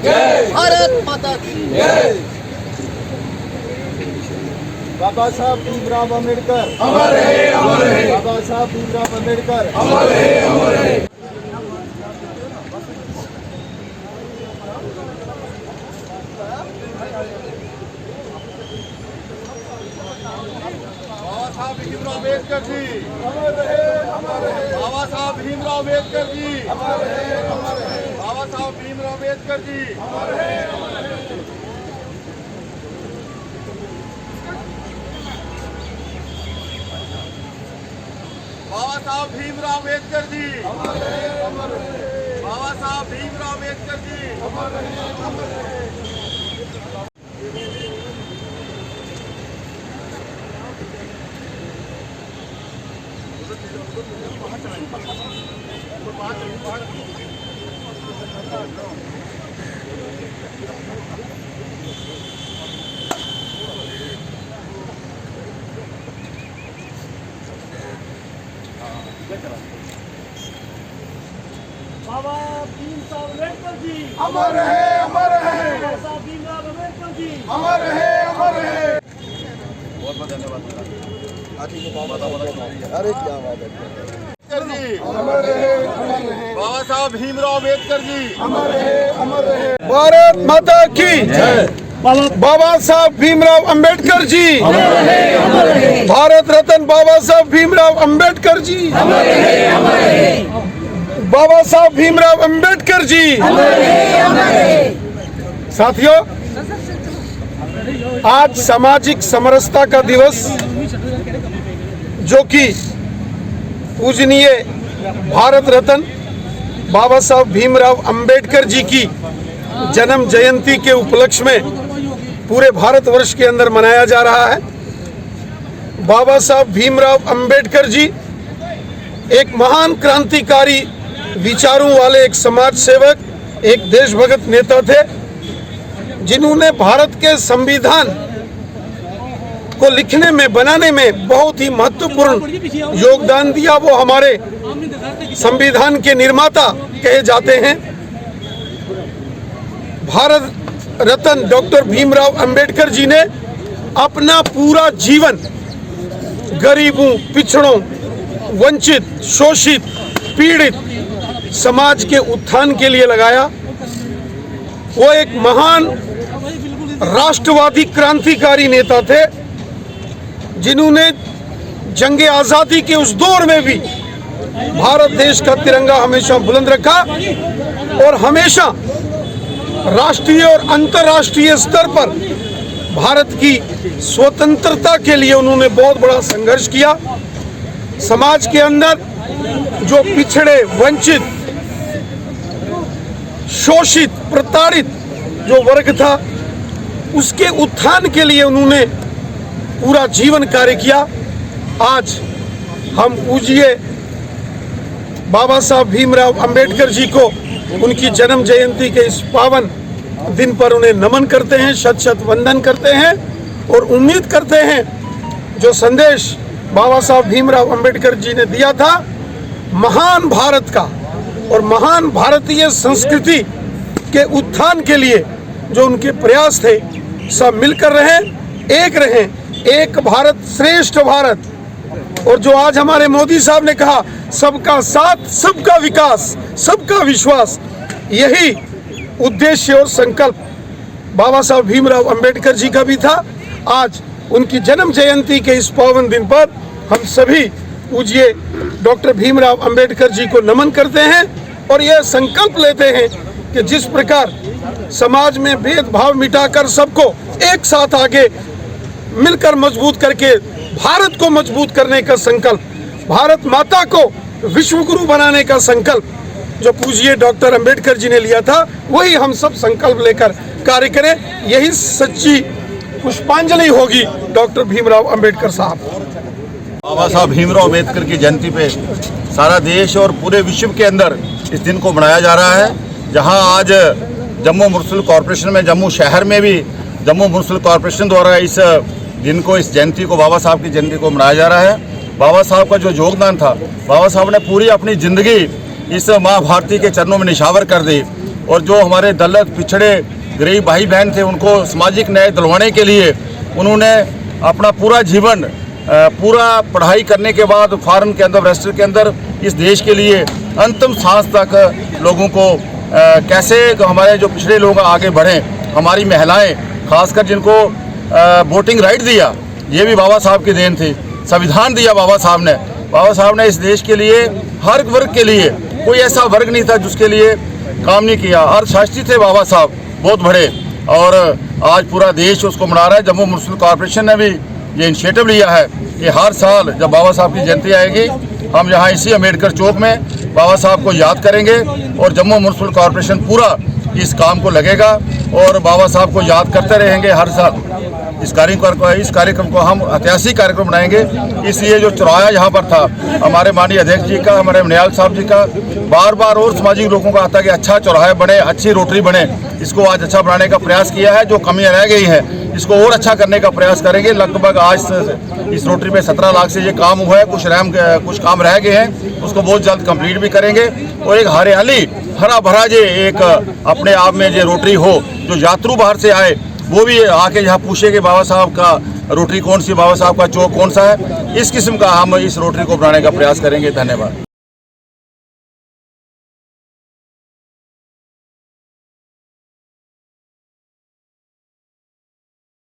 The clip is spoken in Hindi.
जय, भारत माता की जय। बाबा साहब भीमराव अम्बेडकर अमर रहे, अमर रहे। बाबा साहब भीमराव अम्बेडकर अमर रहे, अमर रहे। बाबा साहब भीमराव अम्बेडकर जी अमर रहे, अमर रहे। बाबा साहब भीमराव अम्बेडकर जी अमर रहे, अमर रहे। बाबा साहब भीमराव अम्बेडकर जी अमर रहे, अमर रहे। बाबा साहब भीमराव अम्बेडकर जी अमर रहे, अमर रहे। बाबा साहब भीमराव अम्बेडकर जी अमर रहे, अमर रहे। बाबा भीमराव अम्बेडकर जी अमर रहे, अमर रहे। बाबा साहब भीमराव अम्बेडकर जी अमर रहे, अमर रहे। अरे क्या बात है जी अमर रहे, अमर रहे। बाबा साहब भीमराव अम्बेडकर जी अमर रहे, अमर रहे। भारत माता की जय। बाबा साहब भीमराव अम्बेडकर जी अमर रहे, अमर रहे। भारत रत्न बाबा साहब भीमराव अम्बेडकर जी अमर रहे, अमर रहे। बाबा साहब भीमराव अम्बेडकर जी अमर रहे, अमर रहे। साथियों, आज सामाजिक समरसता का दिवस, जो कि पूजनीय भारत रत्न बाबा साहब भीमराव अम्बेडकर जी की जन्म जयंती के उपलक्ष्य में पूरे भारतवर्ष के अंदर मनाया जा रहा है। बाबा साहब भीमराव अम्बेडकर जी एक महान क्रांतिकारी विचारों वाले एक समाज सेवक, एक देशभक्त नेता थे, जिन्होंने भारत के संविधान को लिखने में, बनाने में बहुत ही महत्वपूर्ण योगदान दिया। वो हमारे संविधान के निर्माता कहे जाते हैं। भारत रत्न डॉक्टर भीमराव अम्बेडकर जी ने अपना पूरा जीवन गरीबों, पिछड़ों, वंचित, शोषित, पीड़ित समाज के उत्थान के लिए लगाया। वो एक महान राष्ट्रवादी क्रांतिकारी नेता थे, जिन्होंने जंगे आज़ादी के उस दौर में भी भारत देश का तिरंगा हमेशा बुलंद रखा और हमेशा राष्ट्रीय और अंतर्राष्ट्रीय स्तर पर भारत की स्वतंत्रता के लिए उन्होंने बहुत बड़ा संघर्ष किया। समाज के अंदर जो पिछड़े, वंचित, शोषित, प्रताड़ित जो वर्ग था, उसके उत्थान के लिए उन्होंने पूरा जीवन कार्य किया। आज हम पूज्य बाबा साहब भीमराव अम्बेडकर जी को उनकी जन्म जयंती के इस पावन दिन पर उन्हें नमन करते हैं, शत शत वंदन करते हैं और उम्मीद करते हैं जो संदेश बाबा साहब भीमराव अम्बेडकर जी ने दिया था महान भारत का और महान भारतीय संस्कृति के उत्थान के लिए, जो उनके प्रयास थे, सब मिलकर रहें, एक रहें, एक भारत श्रेष्ठ भारत। और जो आज हमारे मोदी साहब ने कहा, सबका साथ, सबका विकास, सबका विश्वास, यही उद्देश्य और संकल्प बाबा साहब भीमराव अम्बेडकर जी का भी था। आज उनकी जन्म जयंती के इस पावन दिन पर हम सभी पूज्य डॉक्टर भीमराव अम्बेडकर जी को नमन करते हैं और यह संकल्प लेते हैं कि जिस प्रकार समाज में भेदभाव मिटाकर सबको एक साथ आगे मिलकर मजबूत करके भारत को मजबूत करने का संकल्प, भारत माता को विश्व गुरु बनाने का संकल्प जो पूज्य डॉक्टर अम्बेडकर जी ने लिया था, वही हम सब संकल्प लेकर कार्य करें। यही सच्ची पुष्पांजलि होगी डॉक्टर भीमराव अम्बेडकर साहब। बाबा साहब भीमराव अम्बेडकर की जयंती पे सारा देश और पूरे विश्व के अंदर इस दिन को मनाया जा रहा है। जहां आज जम्मू म्युनिसिपल कॉरपोरेशन में, जम्मू शहर में भी जम्मू म्युनिसिपल कॉरपोरेशन द्वारा इस दिन को, इस जयंती को, बाबा साहब की जयंती को मनाया जा रहा है। बाबा साहब का जो योगदान था, बाबा साहब ने पूरी अपनी ज़िंदगी इस माँ भारती के चरणों में निछावर कर दी और जो हमारे दलित पिछड़े गरीब भाई बहन थे उनको सामाजिक न्याय दिलवाने के लिए उन्होंने अपना पूरा जीवन पूरा पढ़ाई करने के बाद फॉरेन के अंदर रजिस्टर के अंदर इस देश के लिए अंतिम सांस तक लोगों को कैसे हमारे जो पिछड़े लोग आगे बढ़ें, हमारी महिलाएं खासकर जिनको वोटिंग राइट दिया, ये भी बाबा साहब की देन थी। संविधान दिया बाबा साहब ने इस देश के लिए हर वर्ग के लिए, कोई ऐसा वर्ग नहीं था जिसके लिए काम नहीं किया। अर्थशास्त्री थे बाबा साहब बहुत बड़े, और आज पूरा देश उसको मना रहा है। जम्मू म्युनिसिपल कॉर्पोरेशन ने भी ये इनिशिएटिव लिया है कि हर साल जब बाबा साहब की जयंती आएगी हम यहाँ इसी अम्बेडकर चौक में बाबा साहब को याद करेंगे और जम्मू म्युनिसिपल कॉर्पोरेशन पूरा इस काम को लगेगा और बाबा साहब को याद करते रहेंगे हर साल। इस कार्यक्रम को हम ऐतिहासिक कार्यक्रम बनाएंगे। इसलिए जो चौराहा यहाँ पर था हमारे माननीय अध्यक्ष जी का, हमारे मनियाल साहब जी का, बार बार और सामाजिक लोगों का आता है कि अच्छा चौराहा बने, अच्छी रोटरी बने। इसको आज अच्छा बनाने का प्रयास किया है। जो कमियाँ रह गई हैं इसको और अच्छा करने का प्रयास करेंगे। लगभग आज इस रोटरी में 17 लाख से ये काम हुआ है। कुछ काम रह गए हैं, उसको बहुत जल्द कंप्लीट भी करेंगे। और एक हरियाली हरा भरा जे एक अपने आप में जो रोटरी हो, जो यात्रु बाहर से आए वो भी आके यहाँ पूछे कि बाबा साहब का रोटरी कौन सी, बाबा साहब का चौक कौन सा है। इस किस्म का हम इस रोटरी को बनाने का प्रयास करेंगे। धन्यवाद।